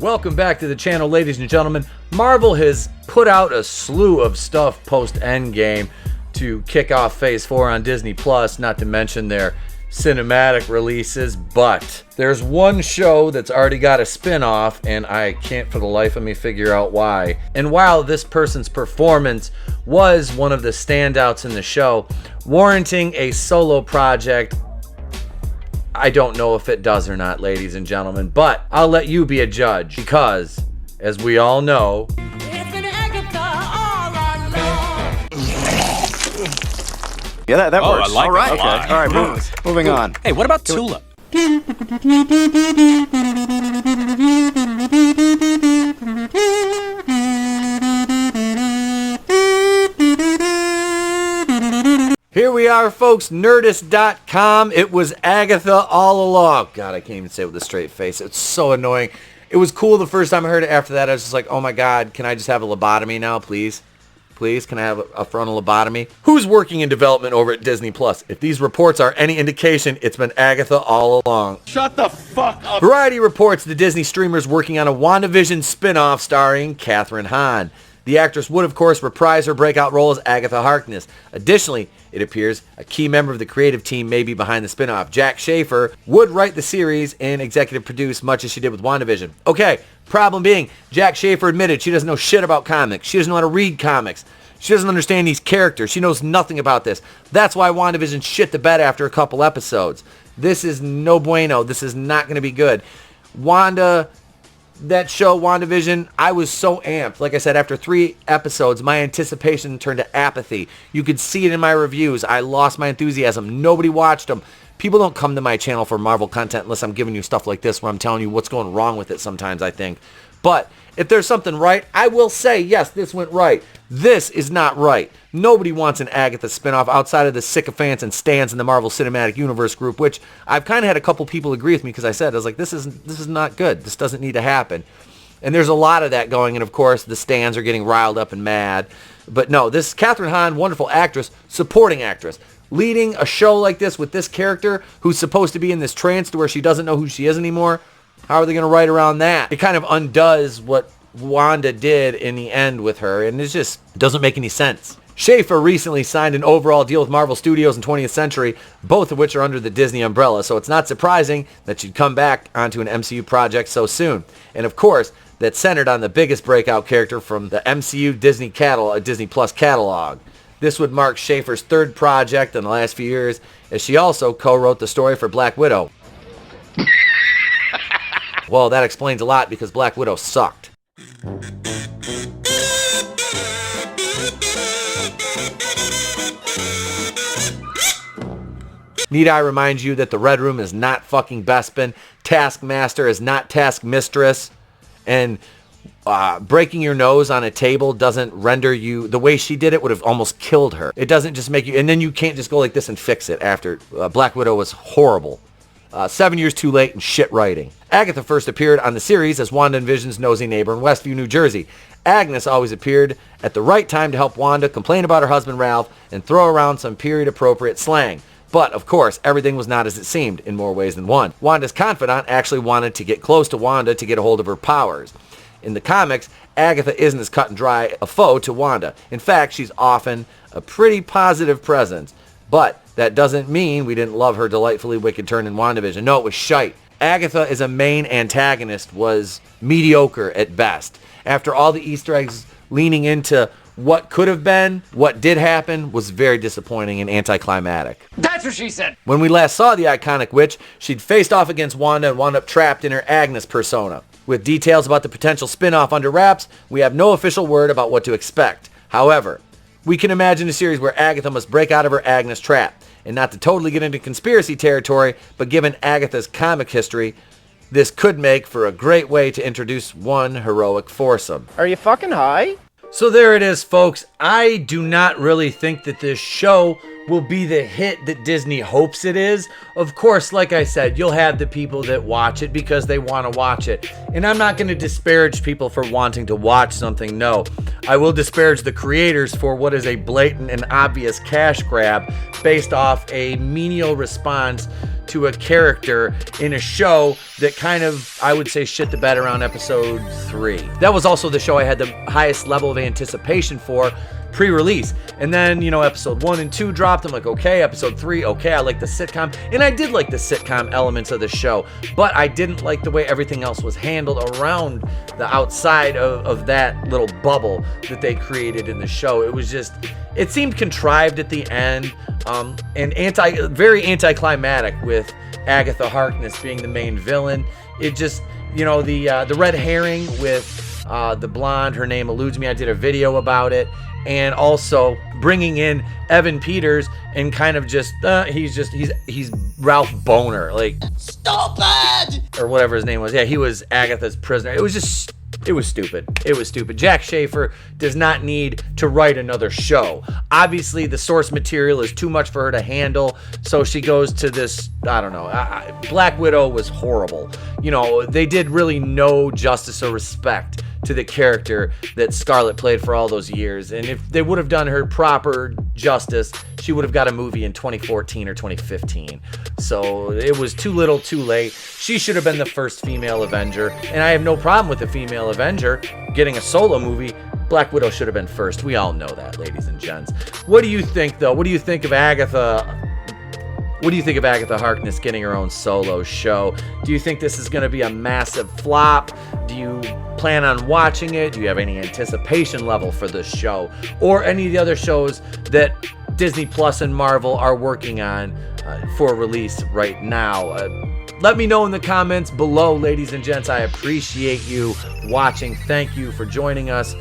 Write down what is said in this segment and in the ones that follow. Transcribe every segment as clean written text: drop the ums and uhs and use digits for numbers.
Welcome back to the channel, ladies and gentlemen. Marvel has put out a slew of stuff post-Endgame to kick off Phase 4 on Disney+, not to mention their cinematic releases, but there's one show that's already got a spin-off, and I can't for the life of me figure out why. And while this person's performance was one of the standouts in the show, warranting a solo project, I don't know if it does or not, ladies and gentlemen, but I'll let you be a judge because, as we all know, It's an Agatha all along. Yeah, that works. I like all right, that. okay. All right, moving on. Hey, what about Tulip? here we are, folks, Nerdist.com. It was Agatha all along. God, I can't even say it with a straight face. It's so annoying. It was cool the first time I heard it. After that, I was just like, oh my God, can I just have a lobotomy now, please? Please, can I have a frontal lobotomy? Who's working in development over at Disney+? If these reports are any indication, it's been Agatha all along. Shut the fuck up. Variety reports the Disney streamer's working on a WandaVision spin-off starring Kathryn Hahn. The actress would, of course, reprise her breakout role as Agatha Harkness. Additionally, it appears a key member of the creative team may be behind the spin-off. Jack Schaefer would write the series and executive produce much as she did with WandaVision. Okay, problem being, Jack Schaefer admitted she doesn't know shit about comics. She doesn't know how to read comics. She doesn't understand these characters. She knows nothing about this. That's why WandaVision shit the bed after a couple episodes. This is no bueno. This is not going to be good. That show, WandaVision, I was so amped. Like I said, after 3 episodes, my anticipation turned to apathy. You could see it in my reviews. I lost my enthusiasm. Nobody watched them. People don't come to my channel for Marvel content unless I'm giving you stuff like this where I'm telling you what's going wrong with it sometimes, I think. But if there's something right, I will say, yes, this went right. This is not right. Nobody wants an Agatha spinoff outside of the sycophants and stans in the Marvel Cinematic Universe group, which I've kind of had a couple people agree with me because I was like, this is not good. This doesn't need to happen. And there's a lot of that going, and of course, the stans are getting riled up and mad. But no, this Kathryn Hahn, wonderful actress, supporting actress, leading a show like this with this character who's supposed to be in this trance to where she doesn't know who she is anymore. How are they going to write around that? It kind of undoes what Wanda did in the end with her, and it just doesn't make any sense. Schaefer recently signed an overall deal with Marvel Studios and 20th Century, both of which are under the Disney umbrella, so it's not surprising that she'd come back onto an MCU project so soon. And of course, that's centered on the biggest breakout character from the MCU Disney Plus catalog. This would mark Schaefer's 3rd project in the last few years, as she also co-wrote the story for Black Widow. Well, that explains a lot because Black Widow sucked. Need I remind you that the Red Room is not fucking Bespin, Taskmaster is not Taskmistress, and breaking your nose on a table doesn't render you, the way she did it would have almost killed her. It doesn't just make you, and then you can't just go like this and fix it after. Black Widow was horrible. 7 years too late and shit writing. Agatha first appeared on the series as Wanda and Vision's nosy neighbor in Westview, New Jersey. Agnes always appeared at the right time to help Wanda complain about her husband Ralph and throw around some period-appropriate slang. But, of course, everything was not as it seemed in more ways than one. Wanda's confidant actually wanted to get close to Wanda to get a hold of her powers. In the comics, Agatha isn't as cut and dry a foe to Wanda. In fact, she's often a pretty positive presence. But that doesn't mean we didn't love her delightfully wicked turn in WandaVision. No, it was shite. Agatha as a main antagonist was mediocre at best. After all the Easter eggs leaning into what could have been, what did happen was very disappointing and anticlimactic. That's what she said. When we last saw the iconic witch, she'd faced off against Wanda and wound up trapped in her Agnes persona. With details about the potential spin-off under wraps, we have no official word about what to expect. However, we can imagine a series where Agatha must break out of her Agnes trap. And not to totally get into conspiracy territory, but given Agatha's comic history, this could make for a great way to introduce one heroic foursome. Are you fucking high? So there it is, folks. I do not really think that this show will be the hit that Disney hopes it is. Of course, like I said, you'll have the people that watch it because they want to watch it. And I'm not going to disparage people for wanting to watch something, no. I will disparage the creators for what is a blatant and obvious cash grab based off a menial response to a character in a show that kind of, I would say, shit the bed around episode 3. That was also the show I had the highest level of anticipation for pre-release. And then, you know, episode 1 and 2 dropped. I'm like, okay. Episode 3, okay, I like the sitcom. And I did like the sitcom elements of the show, but I didn't like the way everything else was handled around the outside of that little bubble that they created in the show. It was just, it seemed contrived at the end, and very anticlimactic with Agatha Harkness being the main villain. It just, you know, the red herring with the blonde, her name eludes me. I did a video about it. And also bringing in Evan Peters and kind of just he's Ralph Boner, like stupid, or whatever his name was. Yeah, he was Agatha's prisoner. It was stupid. It was stupid. Jack Schaefer does not need to write another show. Obviously, the source material is too much for her to handle, so she goes to this, I don't know. Black Widow was horrible. You know, they did really no justice or respect to the character that Scarlett played for all those years. And if they would have done her proper justice, she would have got a movie in 2014 or 2015. So it was too little, too late. She should have been the first female Avenger. And I have no problem with the female Avenger getting a solo movie. Black Widow should have been first. We all know that, ladies and gents. What do you think, though? What do you think of Agatha? What do you think of Agatha Harkness getting her own solo show? Do you think this is going to be a massive flop? Do you plan on watching it? Do you have any anticipation level for this show? Or any of the other shows that Disney Plus and Marvel are working on for release right now? Let me know in the comments below, ladies and gents. I appreciate you watching. Thank you for joining us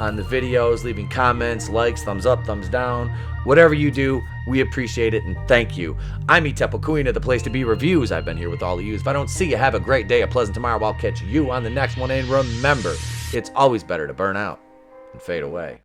on the videos, leaving comments, likes, thumbs up, thumbs down. Whatever you do, we appreciate it, and thank you. I'm Etepo Queen of the Place to Be Reviews. I've been here with all of you. If I don't see you, have a great day, a pleasant tomorrow. I'll catch you on the next one, and remember, it's always better to burn out and fade away.